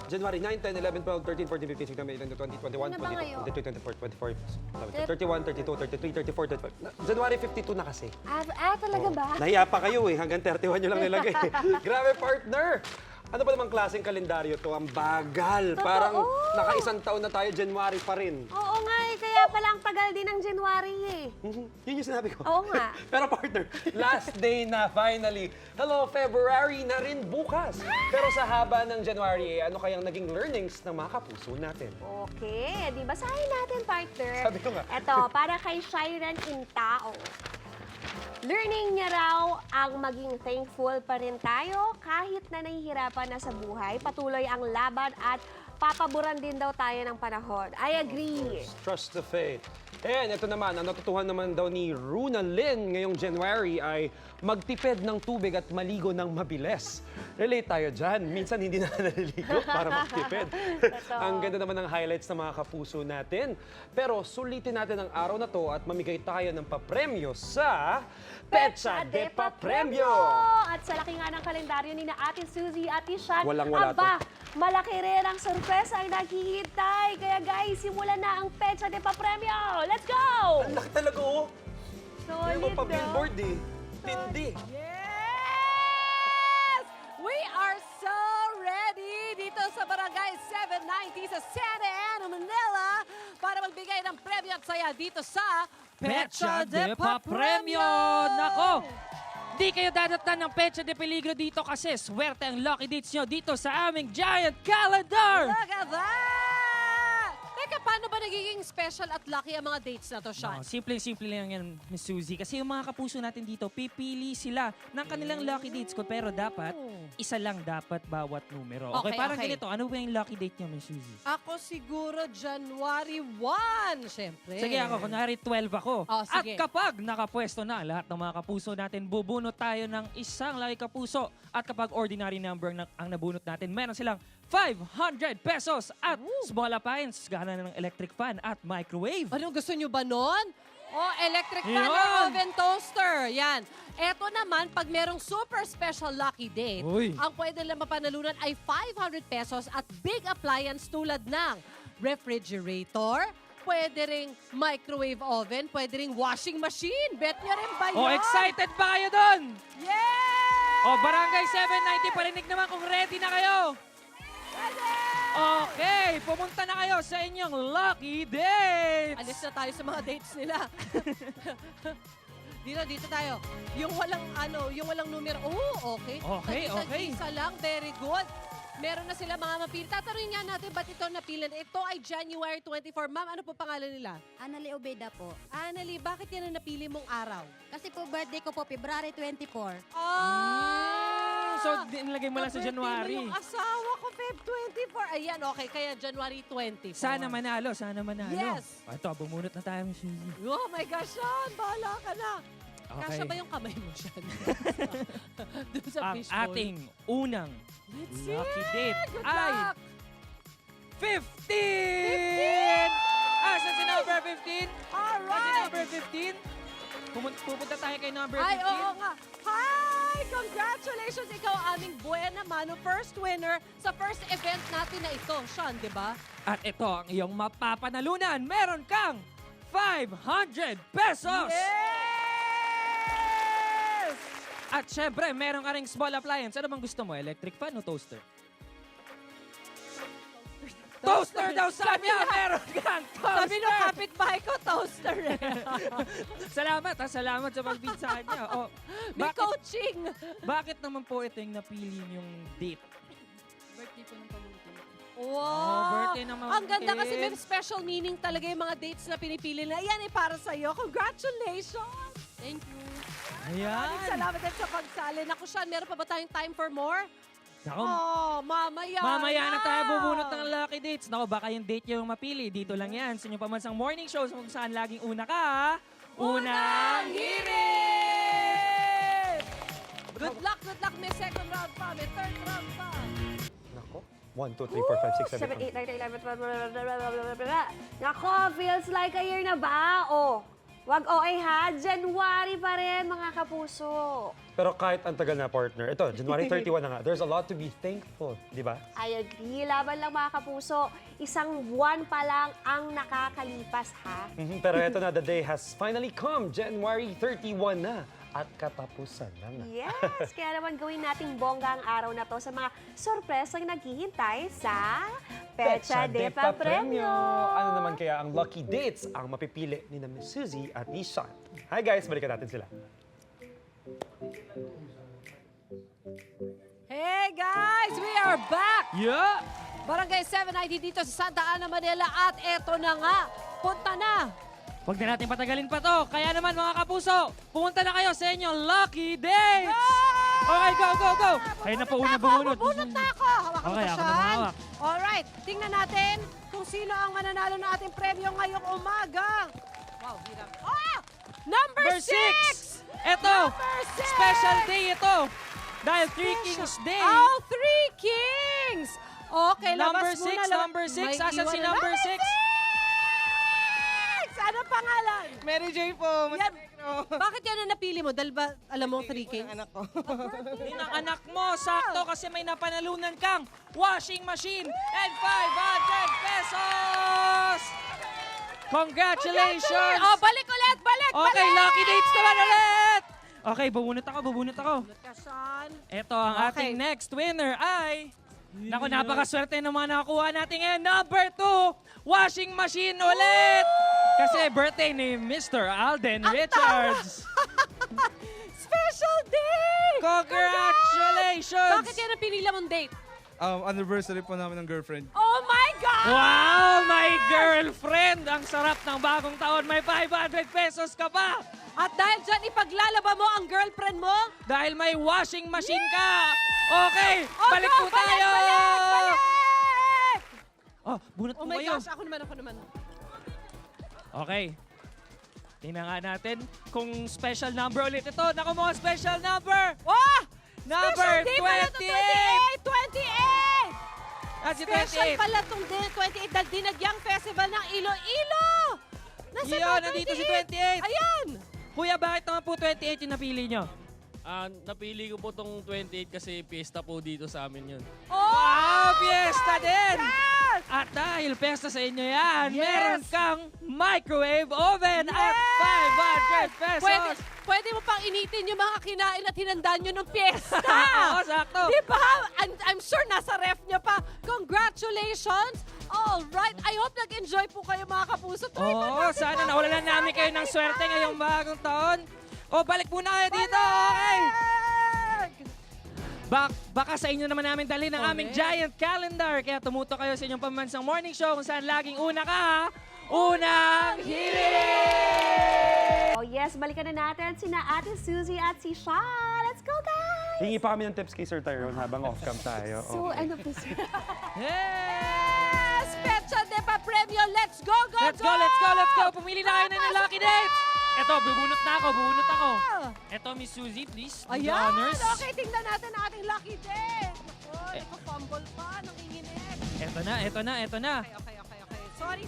January 9, 10, 11, 12, 13, 14, 15, 16, 17, 18, 20, 21, Ano ba 22, 23, 24, 24, 31, 32, 33, 34, 35. January 52 na kasi. Talaga ba? Nahiya pa kayo eh, hanggang 31 nyo lang nilagay. Grabe, partner! Ano ba namang klaseng kalendaryo to? Ang bagal. Parang naka-isang taon na tayo, January pa rin. Oo nga eh, kaya pala ang tagal din ng January eh. Yun yung sinabi ko. Oo nga. Pero partner, last day na finally. Hello, February na rin bukas. Pero sa haba ng January, ano kayang naging learnings ng mga kapuso natin? Okay, di basahin natin, partner. Sabi ko nga. Ito, para kay Shairan Intao. Learning niya raw ang maging thankful pa rin tayo kahit na nahihirapan na sa buhay. Patuloy ang laban at papaboran din daw tayo ng panahon. I agree. Trust the faith. And ito naman, ang natutuhan naman daw ni Runa Lynn ngayong January ay magtipid ng tubig at maligo ng mabilis. Relate tayo dyan. Minsan hindi na naliligo para magtipid. Ang ganda naman ng highlights ng mga kapuso natin. Pero sulitin natin ang araw na to at mamigay tayo ng papremyo sa Petsa de Papremyo! At sa laki nga ng kalendaryo ni na Ate Suzy at Ishan, Walang-wala aba, malaki rin ang sorpresa ang naghihintay. Kaya guys, simulan na ang Petsa de Papremyo! Let's go! Ang laki talaga oh! Solid Yung pa daw. billboard eh. Tindi. Yes! We are so ready dito sa Barangay 790 sa Santa Ana, Manila para magbigay ng premyo at saya dito sa Petsa de Papremyo! Nako! Di kayo dadatnan ng Petsa de Peligro dito kasi swerte ang lucky dates nyo dito sa aming giant calendar! Look at that! Teka, paano ba nagiging special at lucky ang mga dates na to, Sean? Simple-simple lang yan, Miss Suzy. Kasi yung mga kapuso natin dito, pipili sila ng kanilang lucky dates ko. Pero dapat, isa lang dapat bawat numero. Okay, Okay, parang okay. ganito. Ano ba yung lucky date nyo, Miss Suzy? Ako siguro January 1, syempre. Sige ako, kunwari 12 ako. Oh, At sige. kapag nakapwesto na lahat ng mga kapuso natin, bubunot tayo ng isang lucky kapuso. At kapag ordinary number ang nabunot natin, meron silang 500 pesos at small appliance, gana ng electric fan at microwave. Anong gusto nyo ba nun? Oh, electric fan Yun. or oven toaster. Yan. Eto naman, pag merong super special lucky date, Uy. ang pwede lang mapanalunan ay 500 pesos at big appliance tulad ng refrigerator, pwede ring microwave oven, pwede ring washing machine. Bet nyo rin ba yun? Oh, excited ba kayo doon? Yeah! Oh, Barangay 790, parinig naman kung ready na kayo. Okay, pumunta na kayo sa inyong lucky dates. Alis na tayo sa mga dates nila. Dito tayo. Yung walang numero. Oh, okay. Okay, okay. Isa lang, very good. Meron na sila mga mapili. Tatanungin nga natin ba't ito napili. Ito ay January 24. Ma'am, ano po pangalan nila? Annalie Obeda po. Annalie, bakit yan ang napili mong araw? Kasi po birthday ko po, February 24. So, nilagay mo lang sa Birthday January. mo yung asawa ko, Feb 24. Ayan, okay. Kaya January 24. Sana manalo, sana manalo. Yes. Ito, bumunot na tayo, Miss Suzy. Oh my gosh, Sean. Bahala ka na. Okay. Kasya ba yung kamay mo, Sean? Doon sa Ang fishbowl. ating unang Let's lucky see. date Good ay luck. 15! Asa si number 15? Alright. Asa si number 15? Pupunta tayo kay number 15. Ay, oo nga. Hi! Congratulations! Ikaw ang aming buena mano first winner sa first event natin na ito. Sean, di ba? At ito ang iyong mapapanalunan. Meron kang 500 pesos! Yes! At syempre, meron ka ring small appliance. Ano bang gusto mo? Electric fan o toaster? Toaster daw sabi niya! Meron kang toaster! Sabi nung kapitbahay ko, toaster eh. Salamat ha, salamat sa pagbinsahan niya. Oh, May coaching. bakit naman po ito yung napili yung date? Birthday po ng pamangkin. Wow! Oh, birthday ng Ang ganda pamangkin. kasi may special meaning talaga yung mga dates na pinipili na. Yan ay para sa'yo. Congratulations! Thank you. Maraming Ayan. salamat din sa pagsali. Naku, Sean, meron pa ba tayong time for more? Naku, Oh, mamaya mamaya na tayo bubunot ng lucky dates. Naku, baka yung date yung mapili. Dito lang yan sa inyong pamansang morning shows kung saan laging una ka. Unang hirit! Good luck, good luck. May second round pa, may third round pa. Nako. 1, 2, 3, 4, 5, 6, 7, 7, 8, 9, 10, 11, 12, Nako, feels like a year na ba? Oh, Wag OA ha, January pa rin mga kapuso. Pero kahit ang tagal na partner, ito, January 31 na nga, there's a lot to be thankful, di ba? I agree, laban lang mga kapuso. Isang buwan pa lang ang nakakalipas ha. Pero ito na, the day has finally come. January 31 na. At katapusan na nga. Yes, kaya naman gawin nating bongga ang araw na to sa mga sorpresang naghihintay sa Pecha de Pa Premio. Ano naman kaya ang lucky dates ang mapipili ni na Miss Suzy at ni Sean? Hi guys, balikan natin sila. Hey guys, we are back! Yeah! Barangay 790 dito sa Santa Ana, Manila at eto na nga, punta na! Huwag na natin patagalin pa to. Kaya naman mga kapuso, pumunta na kayo sa inyong lucky dates! Okay, go, go, go! Kayo na po una bumunot. Bubunot na ako! Hawak mo Okay, to, ako na Sean. hawak. Alright, tingnan natin kung sino ang mananalo ng ating premyo ngayong umaga. Wow, hirap. Ah! Number 6! Ito, Number six! special day ito. Dahil Three Kings Day. Oh, Three Kings! Okay, Number labas muna. 6, number 6. May Asan si iwan na. number 6? Ano pangalan? Mary Joy po. Yan. Bakit yan ang napili mo? Dahil ba alam mo ang Three Kings? Anak ko. Yun ang anak mo, sakto kasi may napanalunan kang washing machine and 500 pesos! Congratulations! Oh, balik ulit! Balik! Okay, balik! lucky dates naman ulit! Okay, bubunot ako. Kasan? Ito ang Okay. ating next winner ay... Naku, napakaswerte ng mga nakakuha natin ngayon. Number 2, washing machine ulit! Kasi birthday ni Mr. Alden Richards. Special day! Congratulations! Bakit yan ang pinila mong date? Anniversary po namin ng girlfriend. Oh my God! Wow, my girlfriend! Ang sarap ng bagong taon. May 500 pesos ka pa! At dahil dyan, ipaglalaba mo ang girlfriend mo? Dahil may washing machine ka! Okay, Oh, balik go, po tayo! Balik! Oh, bunot Oh po my kayo. gosh, ako naman. Okay. Tingnan nga natin kung special number ulit ito. Naku mga special number! Oh! Number Special day pala to 28! At si 28! Special 28. pala itong 28 dahil dinagyang festival ng Iloilo! Nasaan Yun, ba nandito si 28. 28? Ayan! Kuya, bakit naman po 28 yung napili nyo? Napili ko po tong 28 kasi piyesta po dito sa amin yun. Oh! Wow, fiesta din! Yes! At dahil pesta sa inyo yan, Yes! meron kang microwave oven at 500 pesos! Pwede mo pang initin yung mga kinain at hinandaan nyo ng piyesta! Oo, sakto! Di ba? I'm sure nasa ref nyo pa. Congratulations! All right. I hope nag-enjoy po kayo mga kapuso. Oo, sana naulalan namin kayo ng swerte ngayong bagong taon. O, balik muna kayo dito, okay? Baka sa inyo naman namin dali ng aming giant calendar. Kaya tumuto kayo sa inyong pambansang morning show kung saan laging una ka, ha? Unang hiling! Oh yes, balikan na natin sina Ate Suzy at si Sean. Let's go guys! Hingi pa kami ng tips kay Sir Tyrone habang off-cam tayo. So, ano po sir? Hey! Pecha de Pa Premio. Let's go, go, Let's go, let's go, let's go! Pumili na kayo ng lucky dates! Eto, bubunot na ako, bubunot ako. Eto, Miss Suzy, please. Do the Ayan. honors. Okay, tingnan natin ang ating lucky day. Ako, nagpa-fumble pa. Nanginginig. Eto na, eto na, eto na. Okay. Sorry.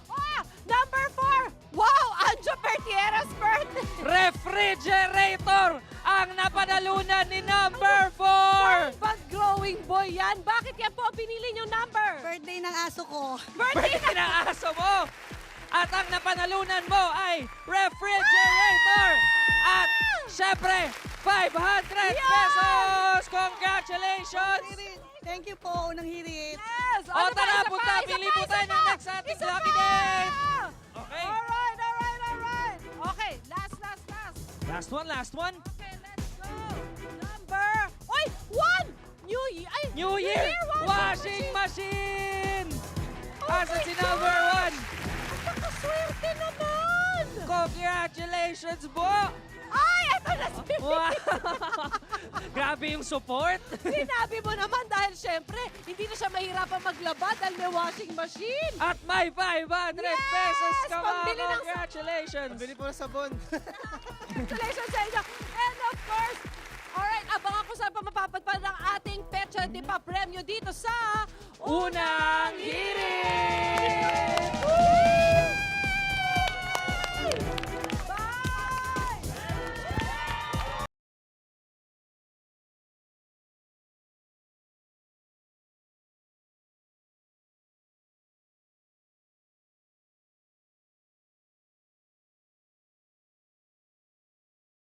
Oh, number 4. Wow, Anjo Pertieras birthday. Refrigerator ang napanalunan ni number 4! Pag growing boy yan, bakit yan po ang pinili niyong number? Birthday ng aso ko. Birthday ng aso mo! At ang napanalunan mo ay refrigerator! At syempre, 500 pesos! Congratulations! Thank you po, unang hirit. Yes! O tara, punta, pili po tayo ng next ating lucky date! Okay. Alright. Okay, last. Last one. Okay, let's go. Number... Oy! 1! New Year! Ay, New Year washing machine! Asa si number 1? Napakaswerte naman! Congratulations po! Ay, eto na si... Wow! Grabe yung support. Sinabi mo naman dahil syempre, hindi na siya mahirapan maglaba dahil may washing machine. At may 500 pesos ka pa. Pambili ng- Congratulations! Bili po ng sabon. Congratulations sa inyo. And of course, alright, abangan ko saan pa mapapadpad ang ating Pecha de Pa Premio dito sa Unang hirit!